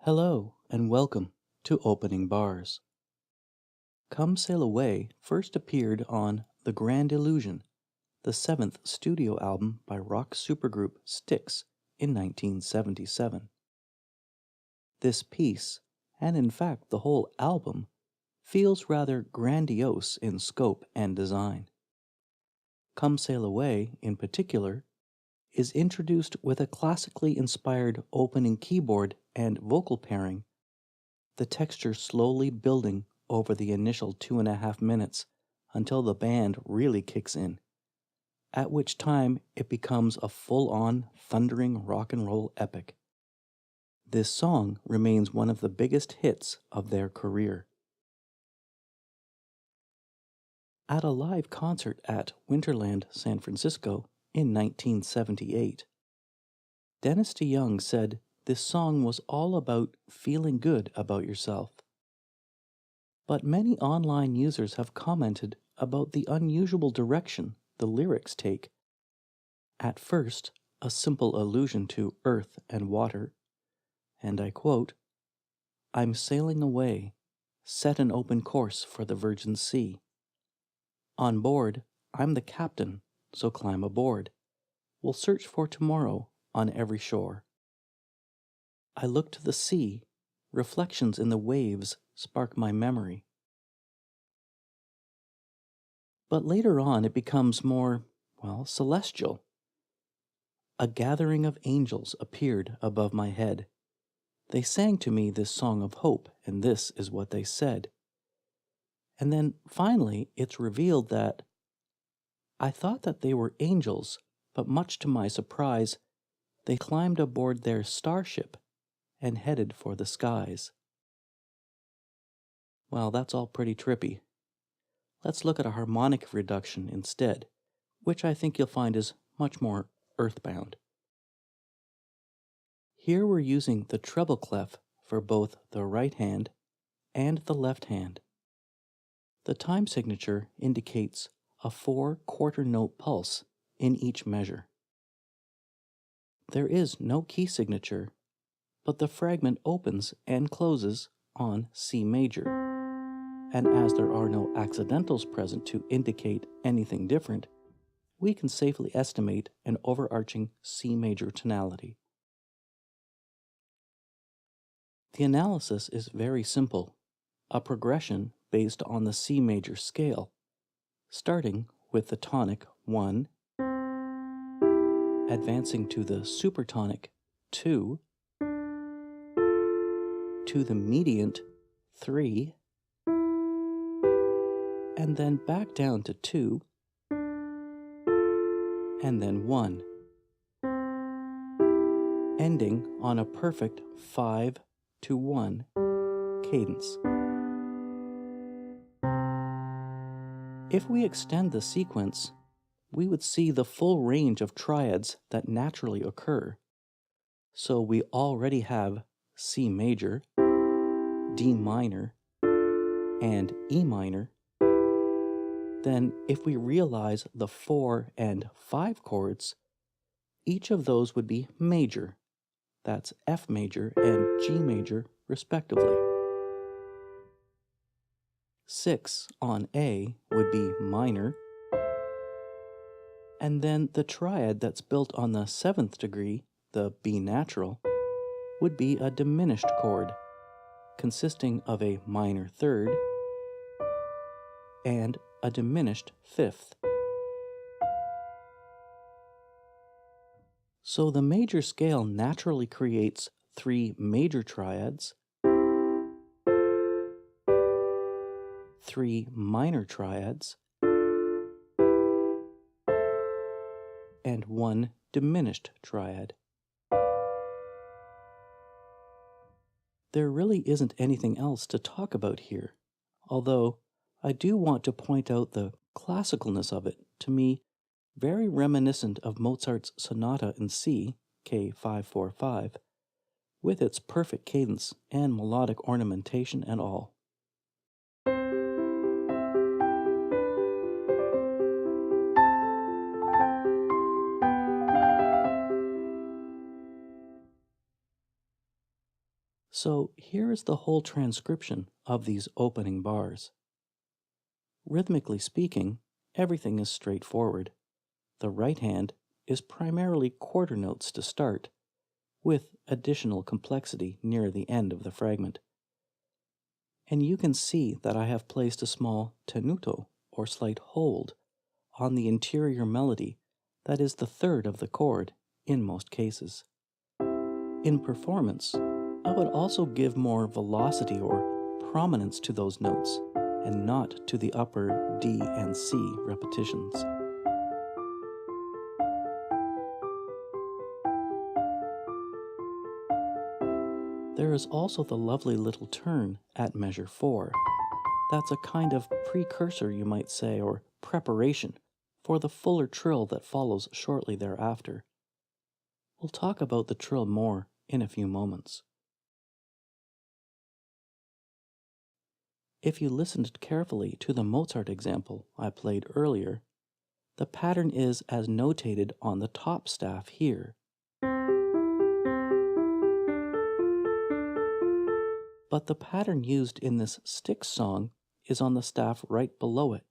Hello and welcome to Opening Bars. Come Sail Away first appeared on The Grand Illusion, the seventh studio album by rock supergroup Styx in 1977. This piece, and in fact the whole album, feels rather grandiose in scope and design. Come Sail Away, in particular, is introduced with a classically inspired opening keyboard and vocal pairing, the texture slowly building over the initial 2.5 minutes until the band really kicks in, at which time it becomes a full-on thundering rock and roll epic. This song remains one of the biggest hits of their career. At a live concert at Winterland, San Francisco in 1978, Dennis DeYoung said this song was all about feeling good about yourself. But many online users have commented about the unusual direction the lyrics take. At first, a simple allusion to earth and water, and I quote, "I'm sailing away, set an open course for the virgin sea. On board, I'm the captain, so climb aboard. We'll search for tomorrow on every shore. I look to the sea, reflections in the waves spark my memory." But later on it becomes more, celestial. "A gathering of angels appeared above my head. They sang to me this song of hope, and this is what they said." And then finally it's revealed that I thought that they were angels, but much to my surprise, they climbed aboard their starship and headed for the skies. Well, that's all pretty trippy. Let's look at a harmonic reduction instead, which I think you'll find is much more earthbound. Here we're using the treble clef for both the right hand and the left hand. The time signature indicates a 4/4 note pulse in each measure. There is no key signature, but the fragment opens and closes on C major, and as there are no accidentals present to indicate anything different, we can safely estimate an overarching C major tonality. The analysis is very simple, a progression based on the C major scale, starting with the tonic 1, advancing to the supertonic 2, to the mediant 3, and then back down to 2, and then 1, ending on a perfect 5-1 cadence. If we extend the sequence, we would see the full range of triads that naturally occur. So we already have C major, D minor, and E minor. Then if we realize the 4 and 5 chords, each of those would be major. That's F major and G major, respectively. 6 on A would be minor, and then the triad that's built on the 7th degree, the B natural, would be a diminished chord, consisting of a minor 3rd and a diminished 5th. So the major scale naturally creates 3 major triads, 3 minor triads, and 1 diminished triad. There really isn't anything else to talk about here, although I do want to point out the classicalness of it, to me, very reminiscent of Mozart's Sonata in C, K545, with its perfect cadence and melodic ornamentation and all. So here is the whole transcription of these opening bars. Rhythmically speaking, everything is straightforward. The right hand is primarily quarter notes to start, with additional complexity near the end of the fragment. And you can see that I have placed a small tenuto, or slight hold, on the interior melody that is the third of the chord in most cases. In performance, I would also give more velocity or prominence to those notes, and not to the upper D and C repetitions. There is also the lovely little turn at measure 4. That's a kind of precursor, you might say, or preparation for the fuller trill that follows shortly thereafter. We'll talk about the trill more in a few moments. If you listened carefully to the Mozart example I played earlier, the pattern is as notated on the top staff here. But the pattern used in this Styx song is on the staff right below it.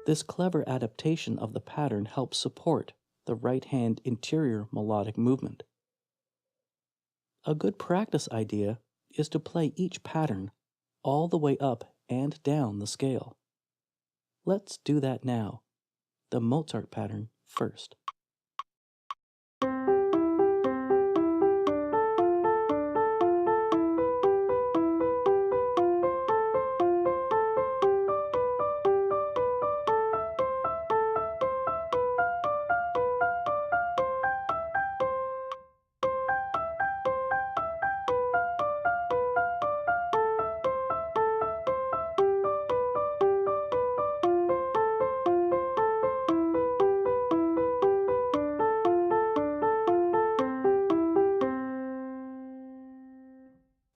This clever adaptation of the pattern helps support the right hand interior melodic movement. A good practice idea is to play each pattern all the way up and down the scale. Let's do that now. The Mozart pattern first.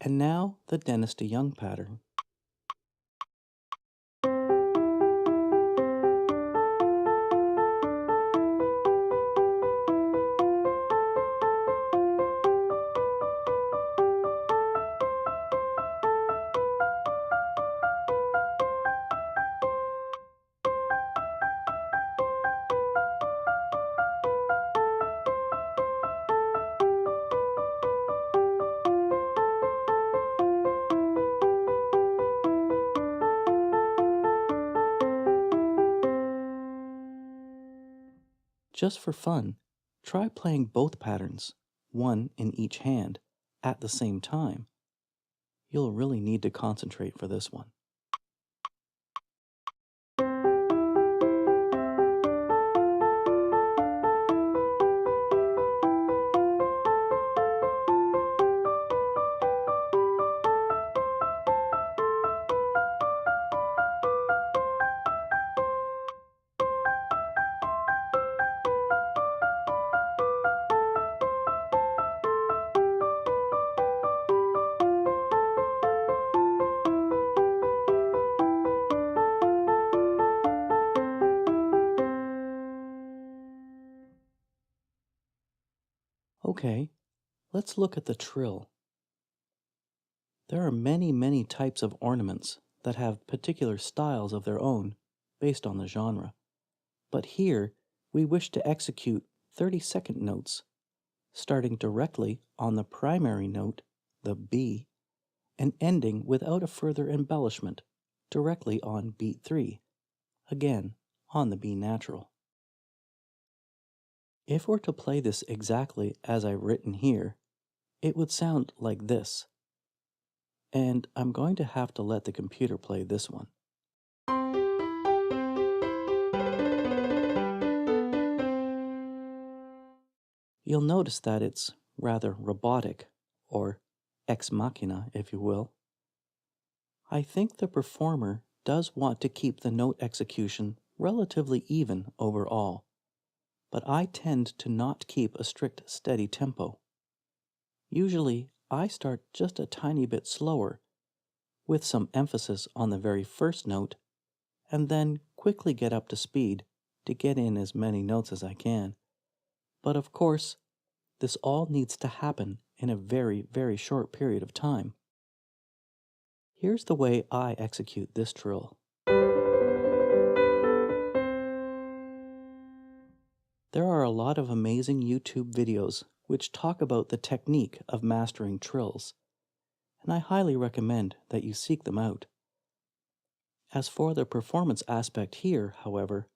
And now the Dennis DeYoung pattern. Just for fun, try playing both patterns, one in each hand, at the same time. You'll really need to concentrate for this one. Okay, let's look at the trill. There are many types of ornaments that have particular styles of their own based on the genre. But here, we wish to execute 30-second notes, starting directly on the primary note, the B, and ending without a further embellishment, directly on beat 3, again on the B natural. If we're to play this exactly as I've written here, it would sound like this. And I'm going to have to let the computer play this one. You'll notice that it's rather robotic, or ex machina, if you will. I think the performer does want to keep the note execution relatively even overall, but I tend to not keep a strict steady tempo. Usually, I start just a tiny bit slower, with some emphasis on the very first note, and then quickly get up to speed to get in as many notes as I can. But of course, this all needs to happen in a very, very short period of time. Here's the way I execute this trill. There are a lot of amazing YouTube videos which talk about the technique of mastering trills, and I highly recommend that you seek them out. As for the performance aspect here, however,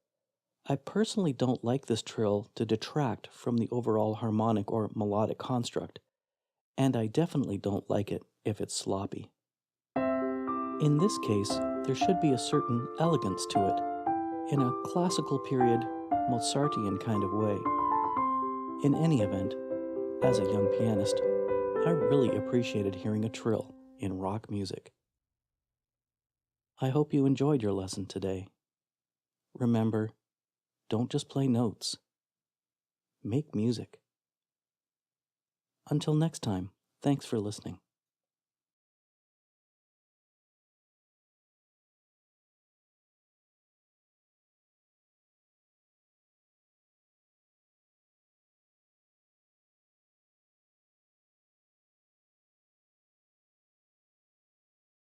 I personally don't like this trill to detract from the overall harmonic or melodic construct, and I definitely don't like it if it's sloppy. In this case, there should be a certain elegance to it, in a classical period, Mozartian kind of way. In any event, as a young pianist, I really appreciated hearing a trill in rock music. I hope you enjoyed your lesson today. Remember, don't just play notes. Make music. Until next time, thanks for listening.